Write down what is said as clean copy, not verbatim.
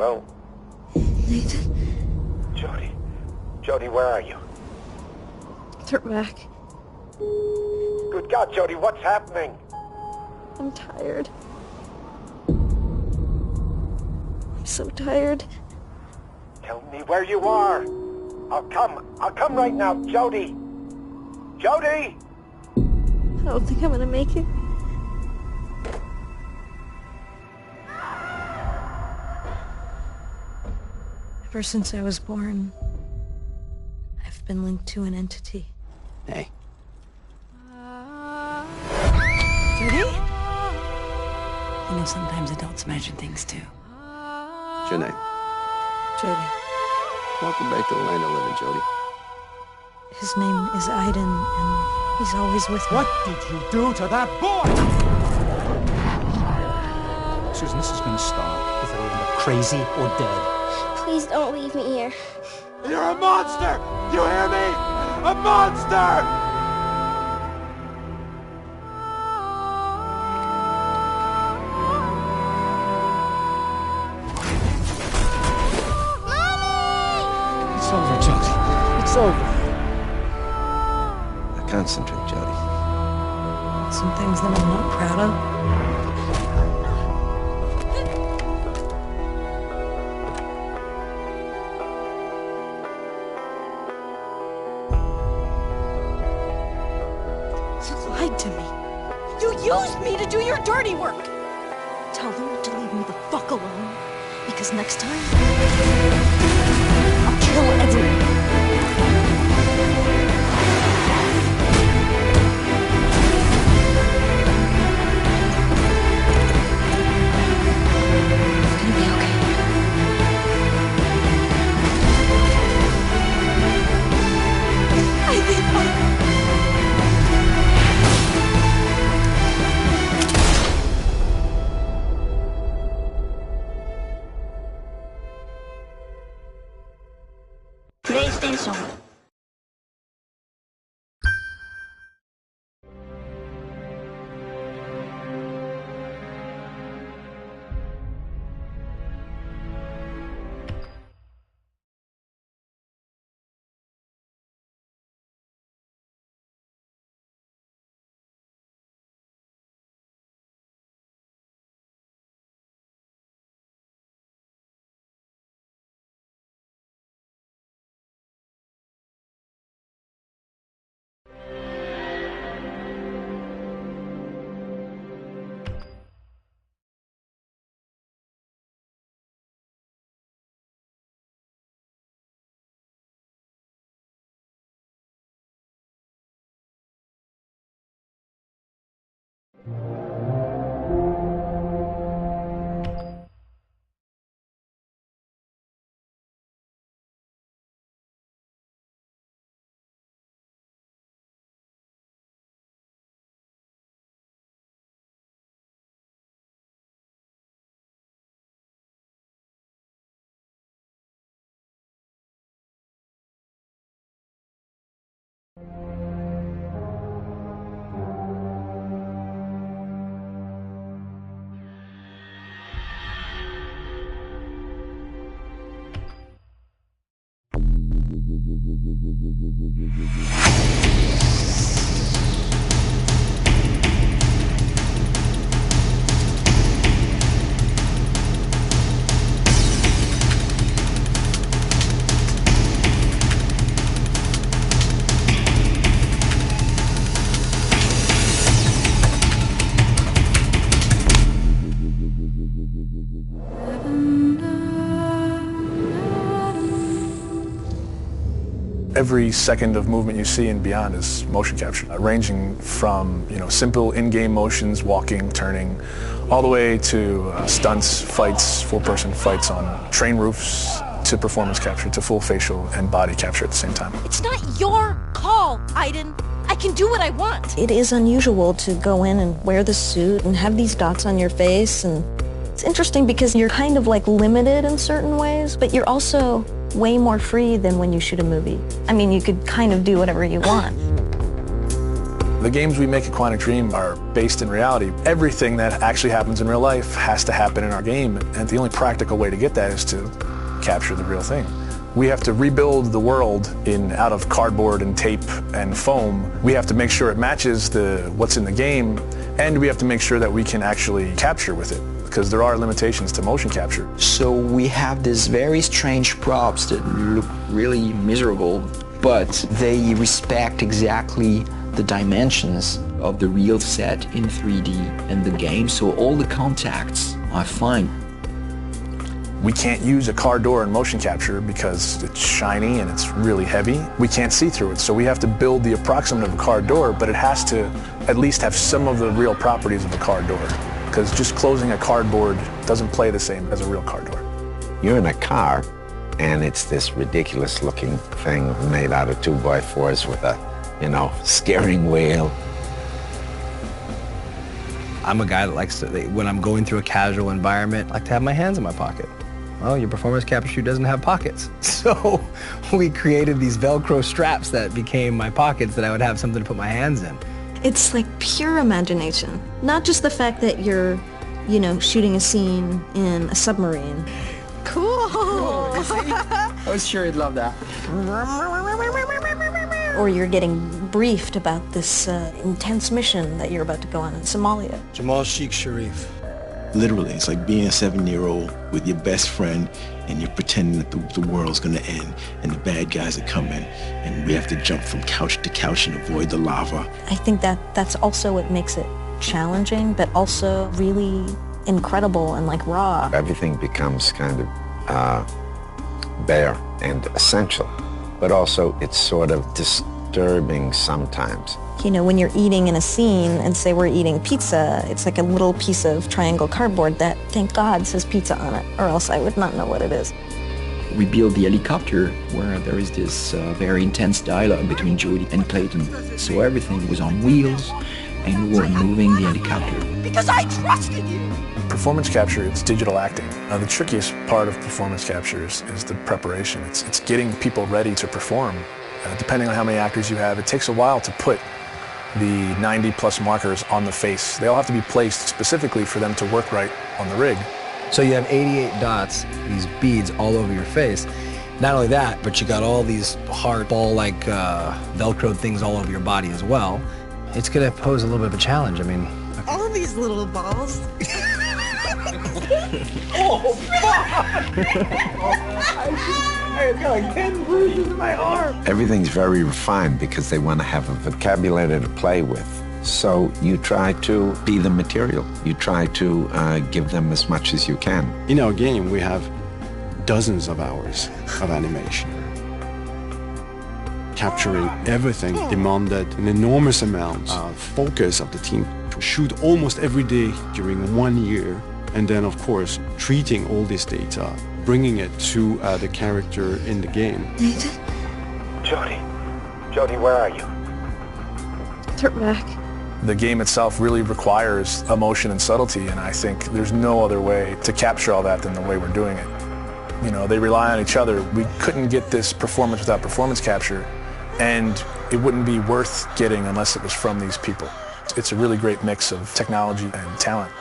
Hello? Nathan? Jody? Jody, where are you? They're back. Good God, Jody, what's happening? I'm tired. I'm so tired. Tell me where you are. I'll come right now, Jody. Jody! I don't think I'm gonna make it. Ever since I was born, I've been linked to an entity. Hey. Judy? You know, sometimes adults imagine things too. What's your name? Jody. Welcome back to the land of living, Jody. His name is Aiden, and he's always with me. What did you do to that boy? Susan, this is gonna stop before we end up crazy or dead. Please don't leave me here. You're a monster! You hear me? A monster! It's over, Jody. It's over. Now concentrate, Jody. Some things that I'm not proud of. You lied to me. You used me to do your dirty work. Tell them to leave me the fuck alone, because next time, I'll kill everyone. It's gonna be okay. I think PlayStation. Every second of movement you see and beyond is motion capture, ranging from simple in-game motions, walking, turning, all the way to stunts, fights, four-person fights on train roofs, to performance capture, to full facial and body capture at the same time. it's not your call, Aiden. I can do what I want. It is unusual to go in and wear the suit and have these dots on your face, and it's interesting because you're kind of like limited in certain ways, but you're also way more free than when you shoot a movie. I mean, you could kind of do whatever you want. The games we make at Quantic Dream are based in reality. Everything that actually happens in real life has to happen in our game, and the only practical way to get that is to capture the real thing. We have to rebuild the world out of cardboard and tape and foam. We have to make sure it matches what's in the game, and we have to make sure that we can actually capture with it, because there are limitations to motion capture. So we have these very strange props that look really miserable, but they respect exactly the dimensions of the real set in 3D and the game, so all the contacts are fine. We can't use a car door in motion capture because it's shiny and it's really heavy. We can't see through it, so we have to build the approximate of a car door, but it has to at least have some of the real properties of a car door, because just closing a cardboard doesn't play the same as a real car door. You're in a car, and it's this ridiculous-looking thing made out of 2x4s with a, steering wheel. I'm a guy that likes to, when I'm going through a casual environment, I like to have my hands in my pocket. Well, your performance capture shoe doesn't have pockets. So we created these Velcro straps that became my pockets that I would have something to put my hands in. It's like pure imagination. Not just the fact that you're, shooting a scene in a submarine. Cool! I was sure you'd love that. Or you're getting briefed about this intense mission that you're about to go on in Somalia. Jamal Sheikh Sharif. Literally, it's like being a 7-year-old with your best friend and you're pretending that the world's gonna end and the bad guys are coming and we have to jump from couch to couch and avoid the lava. I think that's also what makes it challenging, but also really incredible and raw. Everything becomes kind of bare and essential, but also it's sort of disturbing sometimes. When you're eating in a scene and say we're eating pizza, it's like a little piece of triangle cardboard that, thank God, says pizza on it, or else I would not know what it is. We built the helicopter where there is this very intense dialogue between Jodie and Clayton. So everything was on wheels and we were moving the helicopter. Because I trusted you! Performance capture, it's digital acting. The trickiest part of performance capture is the preparation. It's getting people ready to perform. Depending on how many actors you have, it takes a while to put the 90+ markers on the face. They all have to be placed specifically for them to work right on the rig. So you have 88 dots, these beads all over your face. Not only that, but you got all these hard ball-like Velcro things all over your body as well. It's gonna pose a little bit of a challenge. I mean, All these little balls. Oh, fuck! I got like 10 bruises in my arm. Everything's very refined because they want to have a vocabulary to play with. So you try to be the material. You try to give them as much as you can. In our game, we have dozens of hours of animation. Capturing everything demanded an enormous amount of focus of the team to shoot almost every day during 1 year. And then, of course, treating all this data, bringing it to the character in the game. Nathan? Jodie, where are you? Turn back. The game itself really requires emotion and subtlety, and I think there's no other way to capture all that than the way we're doing it. They rely on each other. We couldn't get this performance without performance capture, and it wouldn't be worth getting unless it was from these people. It's a really great mix of technology and talent.